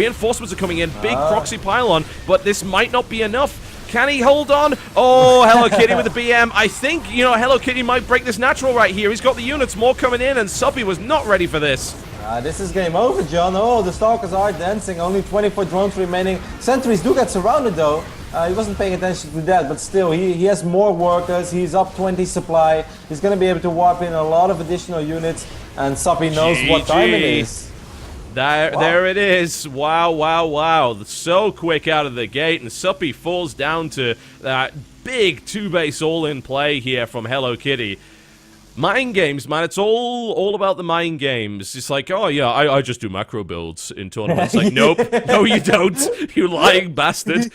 Reinforcements are coming in. Big proxy pylon, but this might not be enough. Can he hold on? Oh, Hello Kitty with the BM. I think, you know, Hello Kitty might break this natural right here. He's got the units more coming in, and Suppy was not ready for this. This is game over, John. Oh, the Stalkers are dancing. Only 24 drones remaining. Sentries do get surrounded, though. He wasn't paying attention to that, but still, he has more workers. He's up 20 supply. He's going to be able to warp in a lot of additional units, and Suppy knows what time it is. There it is. Wow, wow, wow. So quick out of the gate, and Suppy falls down to that big 2-base all-in play here from Hello Kitty. Mind games, man. It's all about the mind games. It's like, oh yeah, I just do macro builds in tournaments. Like, nope, no you don't, you lying bastard.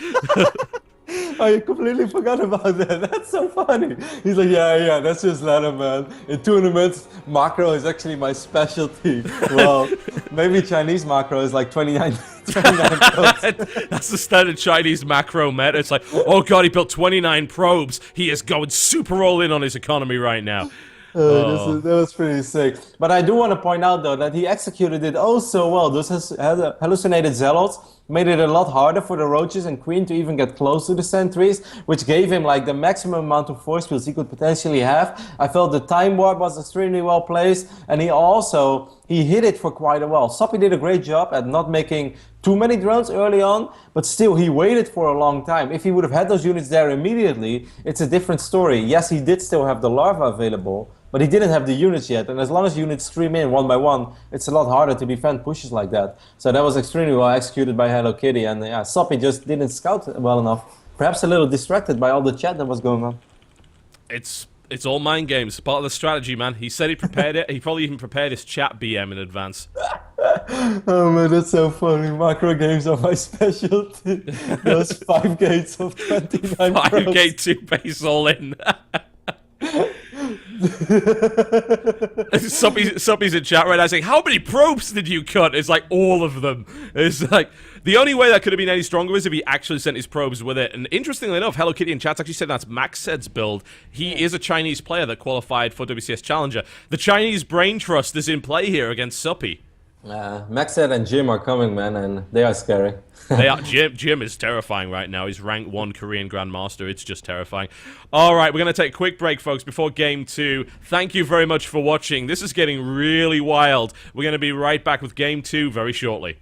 I completely forgot about that. That's so funny. He's like, yeah, that's just ladder, man. In tournaments, macro is actually my specialty. Well, maybe Chinese macro is like 29 probes. That's the standard Chinese macro meta. It's like, oh god, he built 29 probes. He is going super all in on his economy right now. That was pretty sick. But I do want to point out, though, that he executed it oh so well. Those hallucinated zealots made it a lot harder for the Roaches and Queen to even get close to the sentries, which gave him like the maximum amount of force fields he could potentially have. I felt the time warp was extremely well placed, and he hit it for quite a while. Suppy did a great job at not making too many drones early on, but still he waited for a long time. If he would have had those units there immediately, it's a different story. Yes, he did still have the larva available, but he didn't have the units yet, and as long as units stream in one by one, it's a lot harder to defend pushes like that. So that was extremely well executed by Hello Kitty, and yeah, Suppy just didn't scout well enough. Perhaps a little distracted by all the chat that was going on. It's all mind games, part of the strategy, man. He said he prepared it. He probably even prepared his chat BM in advance. Oh man, that's so funny. Macro games are my specialty. Those 5 gates of 29 5 gate 2-base all in. Suppy's in chat right now saying, how many probes did you cut? It's like, all of them. It's like, the only way that could have been any stronger is if he actually sent his probes with it. And interestingly enough, Hello Kitty in chat's actually said that's Maxed's build. He is a Chinese player that qualified for WCS Challenger. The Chinese brain trust is in play here against Suppy. Maxed and Jim are coming, man, and they are scary. They are. Jim is terrifying right now. He's rank 1 Korean Grandmaster. It's just terrifying. All right, we're going to take a quick break, folks, before Game 2. Thank you very much for watching. This is getting really wild. We're going to be right back with Game 2 very shortly.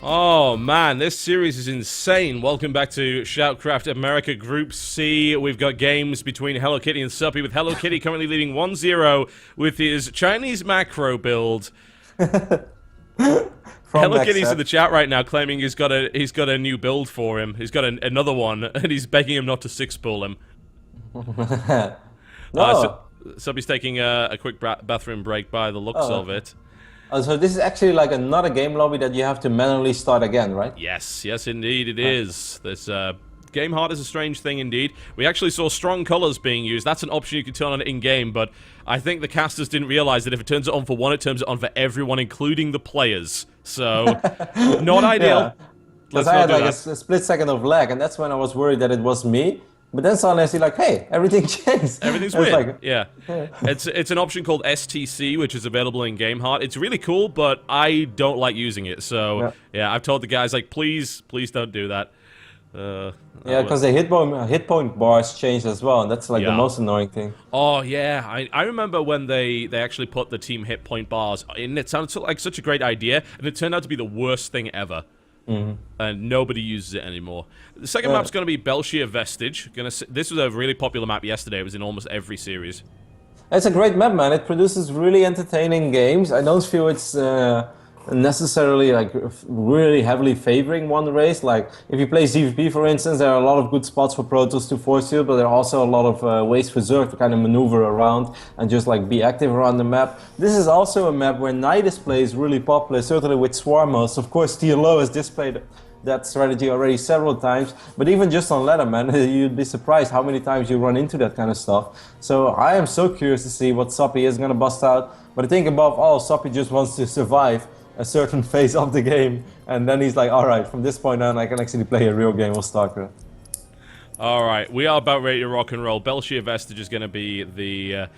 Oh man, this series is insane. Welcome back to SHOUTcraft America Group C. We've got games between Hello Kitty and Suppy, with Hello Kitty currently leading 1-0 with his Chinese macro build. Hello Kitty's in the chat right now claiming he's got a new build for him. He's got another one, and he's begging him not to 6-pull him. No. Suppy's taking a quick bathroom break by the looks of it. Oh, so this is actually like another game lobby that you have to manually start again, right? Yes, indeed it is. This game heart is a strange thing indeed. We actually saw strong colors being used. That's an option you can turn on in-game, but I think the casters didn't realize that if it turns it on for one, it turns it on for everyone, including the players. So, not ideal. Because I had like a split second of lag, and that's when I was worried that it was me. But then suddenly I see like, hey, everything changed. Everything's weird. Like, yeah. It's an option called STC, which is available in Game Heart. It's really cool, but I don't like using it. So yeah, I've told the guys like, please don't do that. Yeah, because the hit point bars changed as well, and that's like the most annoying thing. Oh yeah, I remember when they actually put the team hit point bars in. It sounded like such a great idea, and it turned out to be the worst thing ever. And nobody uses it anymore. The second map's going to be Belshire Vestige. This was a really popular map yesterday. It was in almost every series. It's a great map, man. It produces really entertaining games. I don't feel it's necessarily like really heavily favoring one race. Like if you play ZVP, for instance, there are a lot of good spots for Protoss to force you, but there are also a lot of ways for Zerg to kind of maneuver around and just like be active around the map. This is also a map where night display is really popular, certainly with Swarmos. Of course, TLO has displayed that strategy already several times, but even just on ladder, man, you'd be surprised how many times you run into that kind of stuff. So I am so curious to see what Suppy is going to bust out. But I think above all, Suppy just wants to survive a certain phase of the game, and then he's like, alright, from this point on I can actually play a real game of StarCraft. Alright, we are about ready to rock and roll. Belshire Vestige is going to be the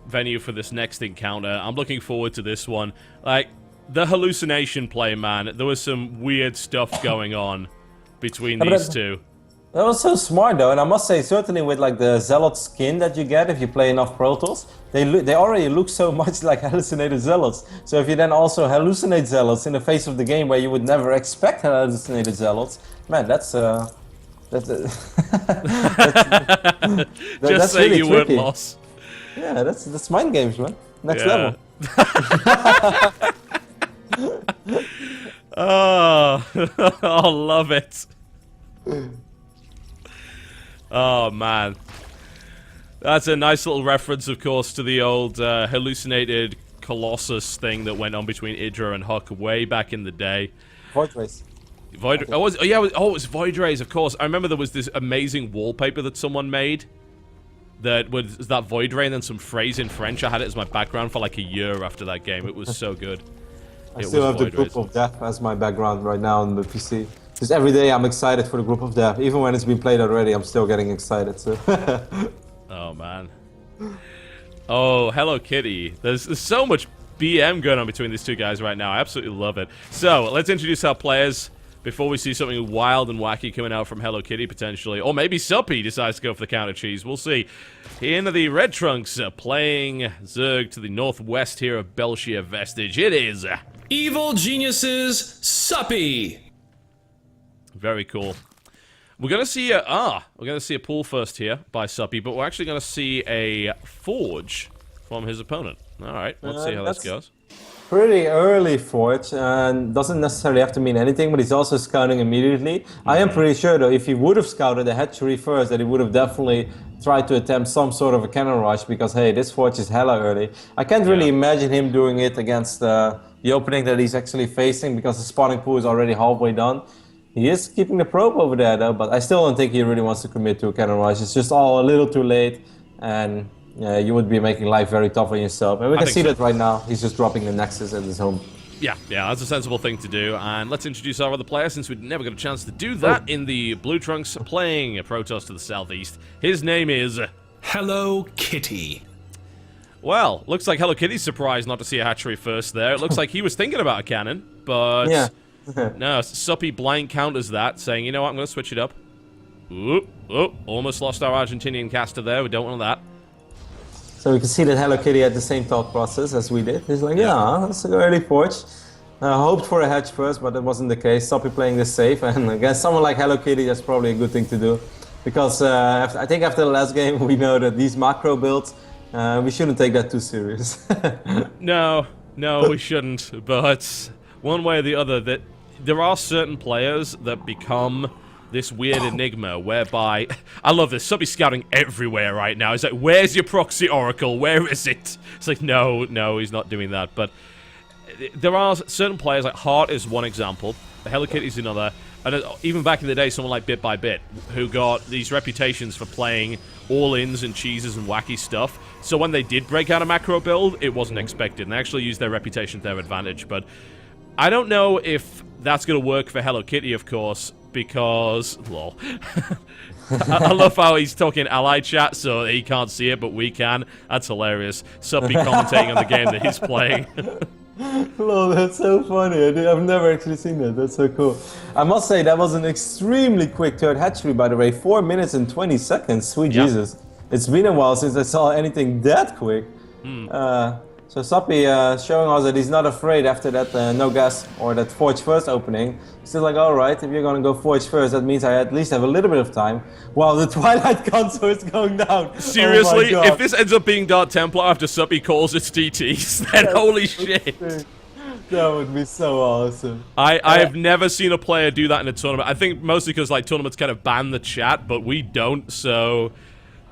venue for this next encounter. I'm looking forward to this one. Like, the hallucination play, man, there was some weird stuff going on between these two. That was so smart though, and I must say, certainly with like the Zealot skin that you get if you play enough Protoss, they already look so much like hallucinated Zealots. So if you then also hallucinate Zealots in the face of the game where you would never expect hallucinated Zealots, man, that's Just that's say really you weren't lost. Yeah, that's mind games, man. Next level. Oh, I love it. Oh, man. That's a nice little reference, of course, to the old hallucinated Colossus thing that went on between Idra and Huck way back in the day. Void Race. It was Void Rays, of course. I remember there was this amazing wallpaper that someone made that was that Void Ray and then some phrase in French. I had it as my background for like a year after that game. It was so good. I still have the Group of Death as my background right now on the PC. Because every day I'm excited for the Group of Death. Even when it's been played already, I'm still getting excited. So. Oh, man. Oh, Hello Kitty. There's so much BM going on between these two guys right now. I absolutely love it. So, let's introduce our players before we see something wild and wacky coming out from Hello Kitty, potentially. Or maybe Suppy decides to go for the counter cheese. We'll see. In the Red Trunks, playing Zerg to the northwest here of Belshire Vestige. It is Evil Geniuses Suppy. Very cool. We're gonna see a pull first here by Suppy, but we're actually gonna see a forge from his opponent. All right, let's see how this goes. Pretty early forge, and doesn't necessarily have to mean anything, but he's also scouting immediately. I am pretty sure though, if he would have scouted the hatchery first, that he would have definitely tried to attempt some sort of a cannon rush, because hey, this forge is hella early. I can't really imagine him doing it against the opening that he's actually facing, because the spawning pool is already halfway done. He is keeping the probe over there though, but I still don't think he really wants to commit to a cannon rush. It's just all a little too late, and you would be making life very tough on yourself. And we can see that right now. He's just dropping the Nexus at his home. Yeah, that's a sensible thing to do. And let's introduce our other player, since we'd never got a chance to do that in the Blue Trunks, playing a Protoss to the southeast. His name is Hello Kitty. Well, looks like Hello Kitty's surprised not to see a hatchery first there. It looks like he was thinking about a cannon, but no, Suppy blind counters that, saying, you know what, I'm going to switch it up. Oop, almost lost our Argentinian caster there. We don't want that. So we can see that Hello Kitty had the same thought process as we did. He's like, yeah, that's an early forge. Hoped for a hedge first, but that wasn't the case. Soppy playing this safe, and against someone like Hello Kitty, that's probably a good thing to do. Because I think after the last game, we know that these macro builds, we shouldn't take that too serious. No, we shouldn't. But one way or the other, that there are certain players that become this weird enigma whereby I love this. Somebody's scouting everywhere right now. He's like, "Where's your proxy oracle? Where is it?" It's like, no, he's not doing that. But there are certain players, like Hart is one example, Hello Kitty's another, and even back in the day, someone like Bit by Bit, who got these reputations for playing all-ins and cheeses and wacky stuff. So when they did break out a macro build, it wasn't expected, and they actually used their reputation to their advantage. But I don't know if that's going to work for Hello Kitty, of course, because, lol. I love how he's talking allied chat, so he can't see it, but we can. That's hilarious. Suppy commentating on the game that he's playing. Lol, that's so funny. I've never actually seen that. That's so cool. I must say, that was an extremely quick third hatchery, by the way. 4 minutes and 20 seconds. Sweet Jesus. It's been a while since I saw anything that quick. So Suppy showing us that he's not afraid after that no gas or that Forge first opening. Still like, alright, if you're gonna go Forge first, that means I at least have a little bit of time. While the Twilight console is going down. Seriously, oh if this ends up being Dark Templar after Suppy calls its TTs, then holy shit. That would be so awesome. I have never seen a player do that in a tournament. I think mostly because like tournaments kind of ban the chat, but we don't, so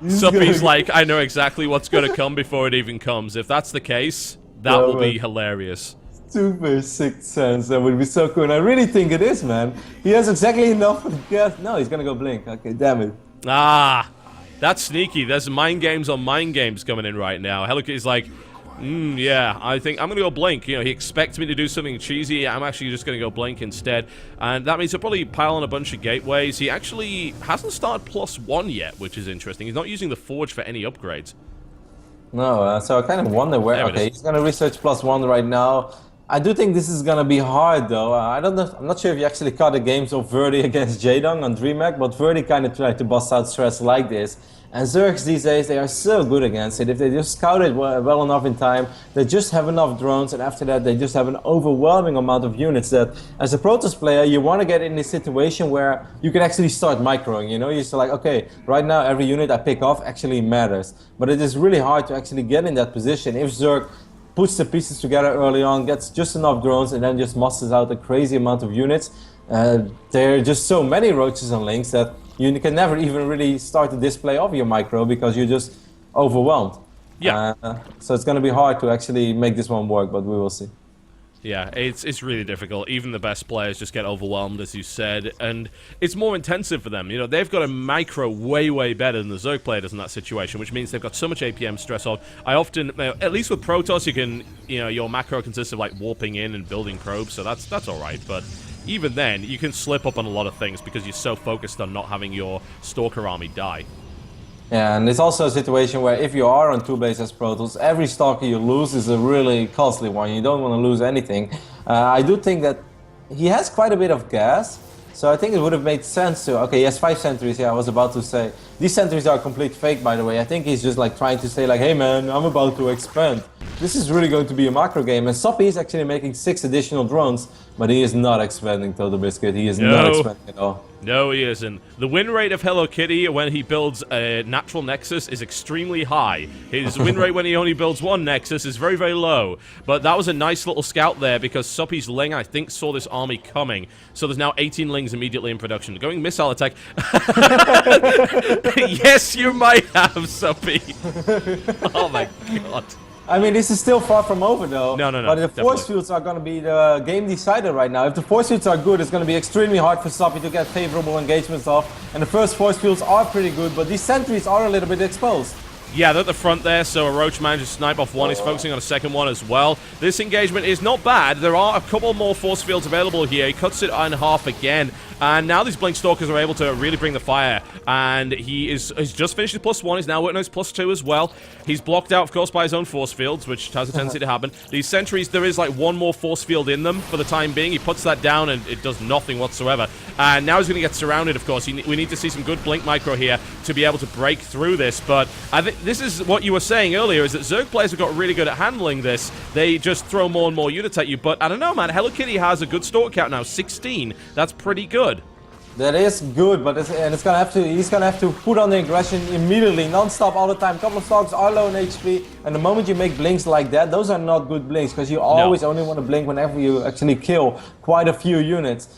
Suppy's like, I know exactly what's going to come before it even comes. If that's the case, that will be hilarious. Super sixth sense, that would be so cool. And I really think it is, man. He has exactly enough gas. No, he's gonna go blink. Okay, damn it. Ah, that's sneaky. There's mind games on mind games coming in right now. Hello Kitty's like, yeah, I think I'm going to go blink. You know, he expects me to do something cheesy. I'm actually just going to go blink instead. And that means he'll probably pile on a bunch of gateways. He actually hasn't started +1 yet, which is interesting. He's not using the Forge for any upgrades. No, so I kind of wonder where... Okay, he's going to research +1 right now. I do think this is going to be hard, though. I don't know. I'm not sure if you actually caught the games of Verdi against Jaedong on DreamHack, but Verdi kind of tried to bust out stress like this. And Zergs these days, they are so good against it. If they just scout it well enough in time, they just have enough drones, and after that, they just have an overwhelming amount of units that, as a Protoss player, you want to get in this situation where you can actually start microing, you know? You're just like, okay, right now, every unit I pick off actually matters. But it is really hard to actually get in that position if Zerg puts the pieces together early on, gets just enough drones, and then just musters out a crazy amount of units. There are just so many roaches and links that you can never even really start the display of your micro because you're just overwhelmed. Yeah. So it's going to be hard to actually make this one work, but we will see. Yeah, it's really difficult. Even the best players just get overwhelmed, as you said, and it's more intensive for them. You know, they've got a micro way better than the Zerg player does in that situation, which means they've got so much APM stress on. I often, you know, at least with Protoss, you can, you know, your macro consists of like warping in and building probes, so that's all right. But even then, you can slip up on a lot of things because you're so focused on not having your Stalker army die. Yeah, and it's also a situation where if you are on 2 base as Protoss, every Stalker you lose is a really costly one. You don't want to lose anything. I do think that he has quite a bit of gas, so I think it would have made sense to... Okay, he has 5 sentries, yeah, I was about to say. These sentries are a complete fake, by the way. I think he's just like trying to say like, hey man, I'm about to expand. This is really going to be a macro game, and Suppy is actually making 6 additional drones, but he is not expanding Totalbiscuit. He is not expanding at all. No, he isn't. The win rate of Hello Kitty when he builds a natural Nexus is extremely high. His win rate when he only builds 1 Nexus is very low. But that was a nice little scout there because Suppy's Ling, I think, saw this army coming. So there's now 18 Lings immediately in production. Going missile attack. Yes, you might have, Suppy. Oh my god. I mean, this is still far from over, though. No. But the force fields are going to be the game decider right now. If the force fields are good, it's going to be extremely hard for Suppy to get favorable engagements off. And the first force fields are pretty good, but these sentries are a little bit exposed. Yeah, they're at the front there, so a Roach managed to snipe off 1. He's focusing on a second one as well. This engagement is not bad. There are a couple more force fields available here. He cuts it in half again. And now these Blink Stalkers are able to really bring the fire. And he's just finished his +1. He's now working on his +2 as well. He's blocked out, of course, by his own force fields, which has a tendency to happen. These sentries, there is like 1 more force field in them for the time being. He puts that down and it does nothing whatsoever. And now he's going to get surrounded, of course. We need to see some good Blink Micro here to be able to break through this. But I think this is what you were saying earlier, is that Zerg players have got really good at handling this. They just throw more and more units at you. But I don't know, man. Hello Kitty has a good Stalker count now, 16. That's pretty good. That is good, but he's gonna have to put on the aggression immediately, non-stop, all the time. Couple of stocks are low in HP, and the moment you make blinks like that, those are not good blinks, because you always only want to blink whenever you actually kill quite a few units.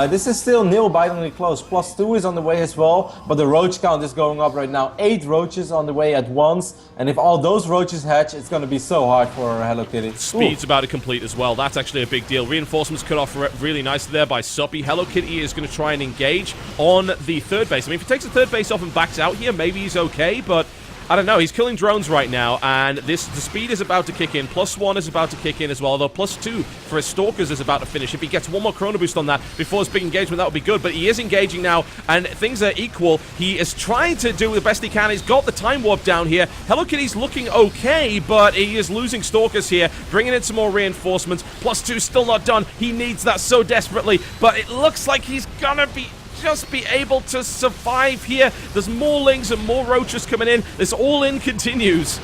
This is still nail-bitingly close. +2 is on the way as well, but the roach count is going up right now. 8 roaches on the way at once, and if all those roaches hatch, it's going to be so hard for Hello Kitty. Speed's about to complete as well. That's actually a big deal. Reinforcements cut off really nicely there by Suppy. Hello Kitty is going to try and engage on the third base. I mean, if he takes the third base off and backs out here, maybe he's okay, but I don't know. He's killing drones right now, and the speed is about to kick in. +1 is about to kick in as well, although +2 for his Stalkers is about to finish. If he gets one more Chrono Boost on that before his big engagement, that would be good, but he is engaging now, and things are equal. He is trying to do the best he can. He's got the Time Warp down here. Hello Kitty's looking okay, but he is losing Stalkers here, bringing in some more reinforcements. +2 still not done. He needs that so desperately, but it looks like he's gonna just be able to survive here. There's more Lings and more Roaches coming in. This all-in continues.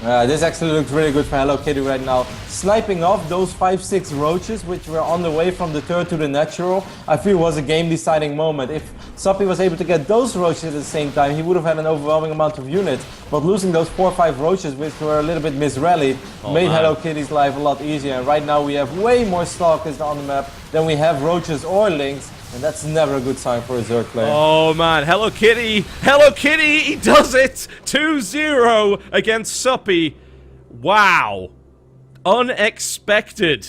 This actually looks really good for Hello Kitty right now. Sniping off those 5-6 roaches, which were on the way from the third to the natural, I feel was a game-deciding moment. If Suppy was able to get those roaches at the same time, he would have had an overwhelming amount of units. But losing those 4 or 5 roaches, which were a little bit misrallied, made Hello Kitty's life a lot easier. And right now we have way more Stalkers on the map than we have roaches or Lings. And that's never a good sign for a Zerg player. Oh, man. Hello Kitty. Hello Kitty. He does it. 2-0 against Suppy. Wow. Unexpected.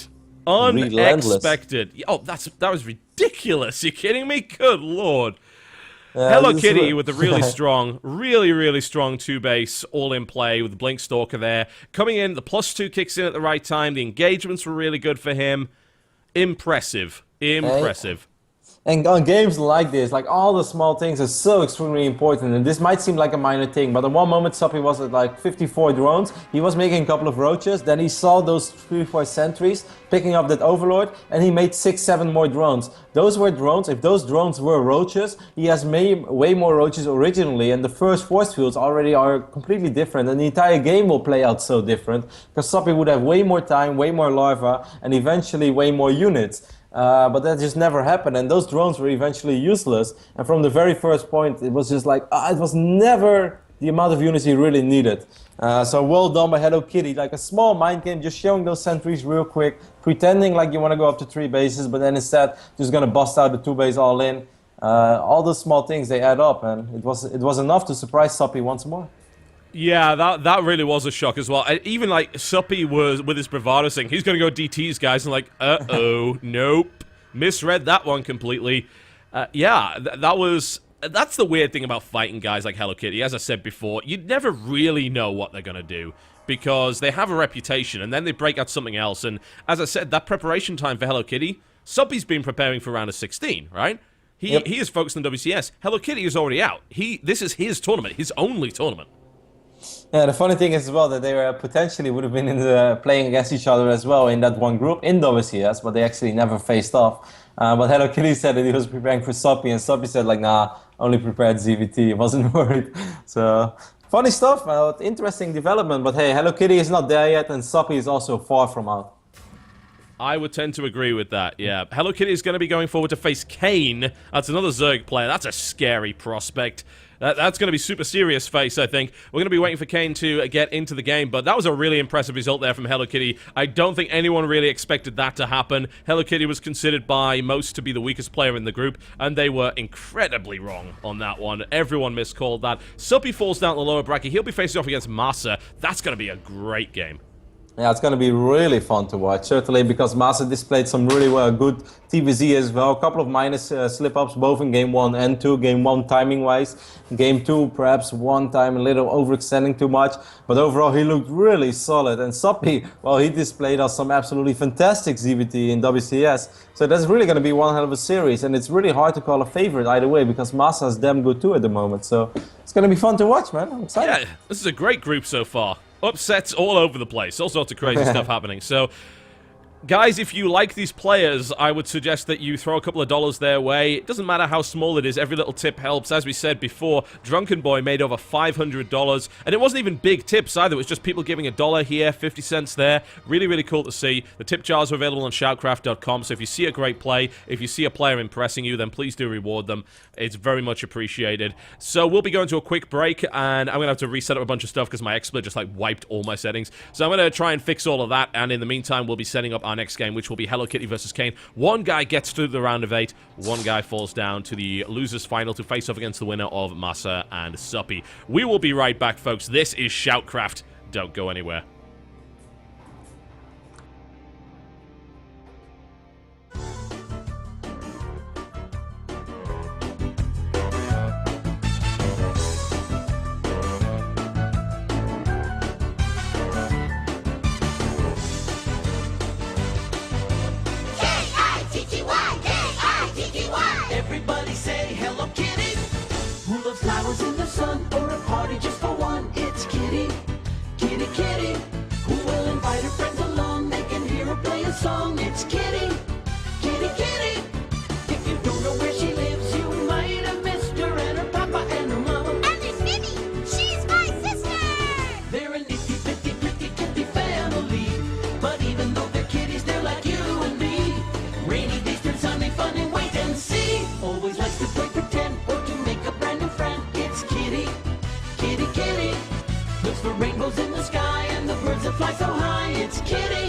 Unexpected. Relentless. Oh, that was ridiculous. You kidding me? Good Lord. Hello Kitty with a really strong, really strong 2-base all-in play with the Blink Stalker there. Coming in, the +2 kicks in at the right time. The engagements were really good for him. Impressive. Impressive. And on games like this, like all the small things are so extremely important. And this might seem like a minor thing, but at one moment Suppy was at like 54 drones. He was making a couple of roaches. Then he saw those 3-4 sentries picking up that overlord, and he made 6-7 more drones. Those were drones. If those drones were roaches, he has made way more roaches originally, and the first force fields already are completely different, and the entire game will play out so different, because Suppy would have way more time, way more larvae, and eventually way more units. But that just never happened, and those drones were eventually useless. And from the very first point, it was just like, it was never the amount of units he really needed. So well done by Hello Kitty, like a small mind game, just showing those sentries real quick, pretending like you want to go up to 3 bases, but then instead just going to bust out the 2-base all in. All those small things, they add up, and it was enough to surprise Suppy once more. Yeah, that really was a shock as well. Even like Suppy was with his bravado saying he's going to go DTs, guys, and like, uh-oh, nope, misread that one completely. Yeah, that's the weird thing about fighting guys like Hello Kitty. As I said before, you never really know what they're going to do, because they have a reputation, and then they break out something else. And as I said, that preparation time for Hello Kitty, Suppy's been preparing for round of 16, right? He is focused on WCS. Hello Kitty is already out. This is his tournament, his only tournament. Yeah, the funny thing is as well that they potentially would have been playing against each other as well in that one group in WCS, but they actually never faced off. But Hello Kitty said that he was preparing for Suppy, and Suppy said like, nah, only prepared ZVT, he wasn't worried. So, funny stuff, interesting development, but hey, Hello Kitty is not there yet, and Suppy is also far from out. I would tend to agree with that, yeah. Hello Kitty is going to be going forward to face Kane. That's another Zerg player. That's a scary prospect. That's going to be super serious face, I think. We're going to be waiting for Kane to get into the game, but that was a really impressive result there from Hello Kitty. I don't think anyone really expected that to happen. Hello Kitty was considered by most to be the weakest player in the group, and they were incredibly wrong on that one. Everyone miscalled that. Suppy falls down the lower bracket. He'll be facing off against Masa. That's going to be a great game. Yeah, it's going to be really fun to watch, certainly because Masa displayed some really good TVZ as well. A couple of minus slip-ups, both in Game 1 and 2. Game 1 timing-wise. Game 2, perhaps one time a little overextending too much. But overall, he looked really solid. And Suppy, well, he displayed us some absolutely fantastic ZVT in WCS. So that's really going to be one hell of a series. And it's really hard to call a favorite either way, because Masa is damn good too at the moment. So it's going to be fun to watch, man. I'm excited. Yeah, this is a great group so far. Upsets all over the place. All sorts of crazy stuff happening. So, Guys, if you like these players, I would suggest that you throw a couple of dollars their way. It doesn't matter how small it is, every little tip helps. As we said before, Drunken Boy made over $500, and it wasn't even big tips either. It was just people giving $1 here, 50 cents there. Really, really cool to see. The tip jars are available on SHOUTcraft.com, so if you see a great play, if you see a player impressing you, then please do reward them. It's very much appreciated. So we'll be going to a quick break, and I'm going to have to reset up a bunch of stuff because my XSplit just, like, wiped all my settings. So I'm going to try and fix all of that, and in the meantime, we'll be setting up our next game, which will be Hello Kitty versus Kane. One guy gets through the round of 8, one guy falls down to the losers final to face off against the winner of Massa and Suppy. We will be right back, folks. This is SHOUTcraft. Don't go anywhere. Everybody say hello kitty. Who loves flowers in the sun or a party just for one? It's Kitty, Kitty, Kitty. Who will invite her friends along? They can hear her play a song. It's Kitty, Kitty, Kitty. If you don't know where she lives, you might have missed her and her papa and her mama. And there's Minnie, she's my sister. They're a nifty, pretty, pretty kitty family. But even though they're kitties, they're like you and me. Rainy days turn sunny, fun and wait and see. Always likes to play pretend or to make a brand new friend. It's Kitty, Kitty, Kitty. Looks for rainbows in the sky and the birds that fly so high. It's Kitty,